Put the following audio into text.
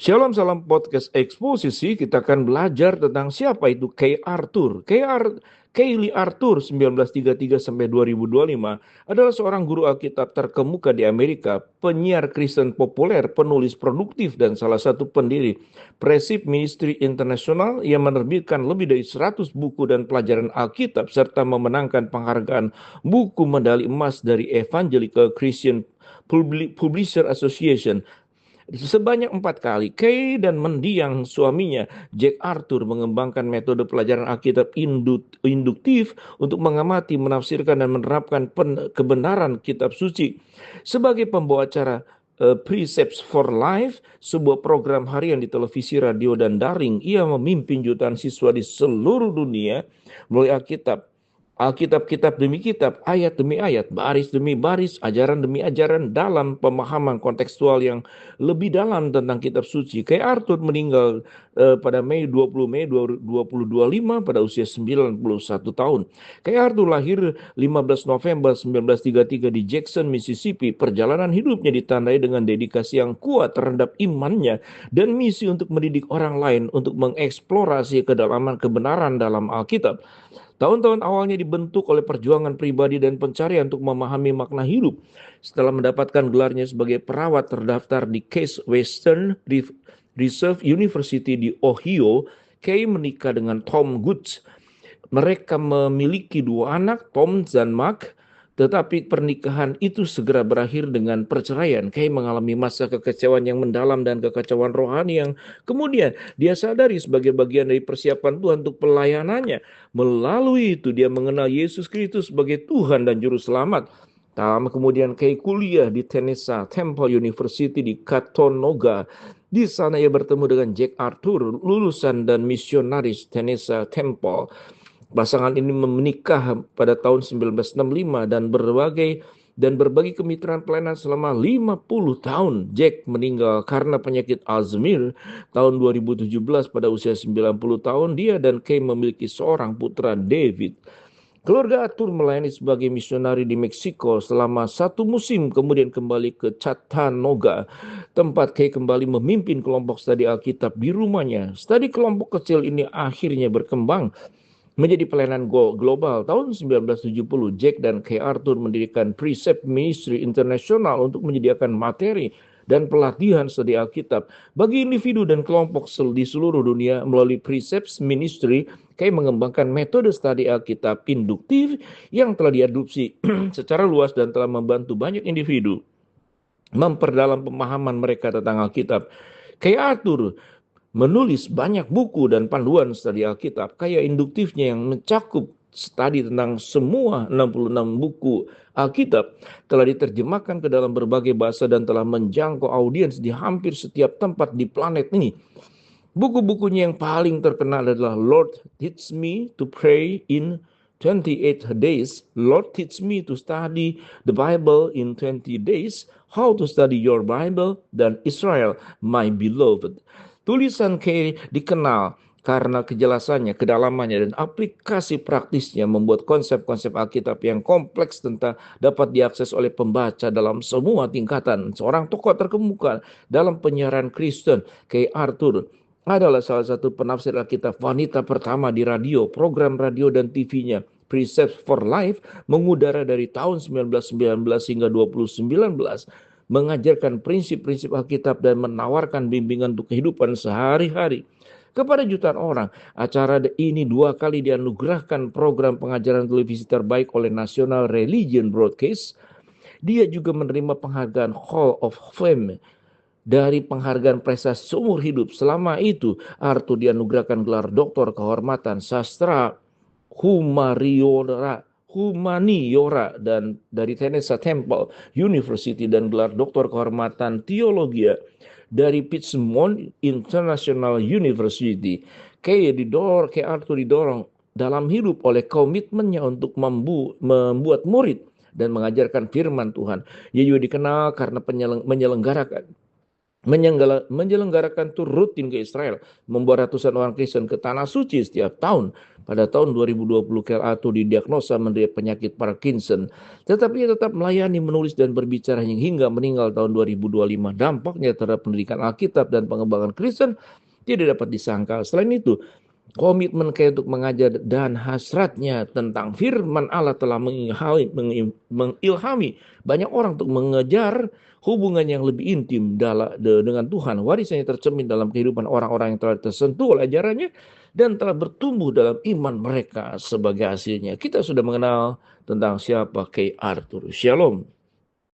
Shalom, salam podcast eksposisi. Kita akan belajar tentang siapa itu Kay Arthur. Kaylee Arthur 1933 sampai 2025 adalah seorang guru Alkitab terkemuka di Amerika, penyiar Kristen populer, penulis produktif, dan salah satu pendiri Presip Ministry Internasional yang menerbitkan lebih dari 100 buku dan pelajaran Alkitab serta memenangkan penghargaan buku medali emas dari Evangelical Christian Publisher Association. Sebanyak 4 kali, Kay dan mendiang suaminya, Jack Arthur, mengembangkan metode pelajaran Alkitab induktif untuk mengamati, menafsirkan, dan menerapkan kebenaran kitab suci. Sebagai pembawa acara Precepts for Life, sebuah program harian di televisi, radio, dan daring, ia memimpin jutaan siswa di seluruh dunia melalui Alkitab, kitab demi kitab, ayat demi ayat, baris demi baris, ajaran demi ajaran dalam pemahaman kontekstual yang lebih dalam tentang kitab suci. Kayak Arthur meninggal pada 20 Mei 2025 pada usia 91 tahun. Kayak Arthur lahir 15 November 1933 di Jackson, Mississippi. Perjalanan hidupnya ditandai dengan dedikasi yang kuat terhadap imannya dan misi untuk mendidik orang lain untuk mengeksplorasi kedalaman kebenaran dalam Alkitab. Tahun-tahun awalnya dibentuk oleh perjuangan pribadi dan pencarian untuk memahami makna hidup. Setelah mendapatkan gelarnya sebagai perawat terdaftar di Case Western Reserve University di Ohio, Kay menikah dengan Tom Goods. Mereka memiliki 2 anak, Tom dan Mark, tetapi pernikahan itu segera berakhir dengan perceraian. Kay mengalami masa kekecewaan yang mendalam dan kekacauan rohani yang kemudian dia sadari sebagai bagian dari persiapan Tuhan untuk pelayanannya. Melalui itu dia mengenal Yesus Kristus sebagai Tuhan dan Juru Selamat. Kemudian Kay kuliah di Tennessee Temple University di Chattanooga. Di sana ia bertemu dengan Jack Arthur, lulusan dan misionaris Tennessee Temple. Pasangan ini menikah pada tahun 1965 dan berbagi kemitraan pelayanan selama 50 tahun. Jack meninggal karena penyakit Alzheimer tahun 2017 pada usia 90 tahun. Dia dan Kay memiliki seorang putra, David. Keluarga Arthur melayani sebagai misionari di Meksiko selama 1 musim, kemudian kembali ke Chattanooga, tempat Kay kembali memimpin kelompok studi Alkitab di rumahnya. Studi kelompok kecil ini akhirnya berkembang menjadi pelayanan global. Tahun 1970, Jack dan Kay Arthur mendirikan Precept Ministry Internasional untuk menyediakan materi dan pelatihan studi Alkitab bagi individu dan kelompok di seluruh dunia. Melalui Precept Ministry, Kay mengembangkan metode studi Alkitab induktif yang telah diadopsi secara luas dan telah membantu banyak individu memperdalam pemahaman mereka tentang Alkitab. Kay Arthur menulis banyak buku dan panduan studi Alkitab. Kayak induktifnya yang mencakup studi tentang semua 66 buku Alkitab telah diterjemahkan ke dalam berbagai bahasa dan telah menjangkau audiens di hampir setiap tempat di planet ini. Buku-bukunya yang paling terkenal adalah Lord Teach Me to Pray in 28 Days, Lord Teach Me to Study the Bible in 20 Days, How to Study Your Bible, dan Israel, My Beloved. Tulisan Kay dikenal karena kejelasannya, kedalamannya, dan aplikasi praktisnya membuat konsep-konsep Alkitab yang kompleks tentang dapat diakses oleh pembaca dalam semua tingkatan. Seorang tokoh terkemuka dalam penyiaran Kristen, Kay Arthur, adalah salah satu penafsir Alkitab wanita pertama di radio, program radio dan TV-nya. Precepts for Life mengudara dari tahun 1919 hingga 2019, mengajarkan prinsip-prinsip Alkitab dan menawarkan bimbingan untuk kehidupan sehari-hari kepada jutaan orang. Acara ini 2 kali dianugerahkan program pengajaran televisi terbaik oleh National Religion Broadcast. Dia juga menerima penghargaan Hall of Fame dari penghargaan prestasi seumur hidup. Selama itu, Arthur dianugerahkan gelar Doktor Kehormatan Sastra Humaniora dan dari Tennessee Temple University, dan gelar Doktor Kehormatan Teologi dari Pittsmouth International University. Kay Arthur didorong dalam hidup oleh komitmennya untuk membuat murid dan mengajarkan firman Tuhan. Ia juga dikenal karena menyelenggarakan tur rutin ke Israel, membawa ratusan orang Kristen ke Tanah Suci setiap tahun. Pada tahun 2020, Kyle Arthur didiagnosa menderita penyakit Parkinson, tetapi ia tetap melayani, menulis, dan berbicara hingga meninggal tahun 2025. Dampaknya terhadap pendidikan Alkitab dan pengembangan Kristen tidak dapat disangkal. Selain itu, komitmen Kay untuk mengajar dan hasratnya tentang firman Allah telah mengilhami banyak orang untuk mengejar hubungan yang lebih intim dengan Tuhan. Warisannya tercermin dalam kehidupan orang-orang yang telah tersentuh oleh ajarannya dan telah bertumbuh dalam iman mereka sebagai hasilnya. Kita sudah mengenal tentang siapa Kay Arthur. Shalom.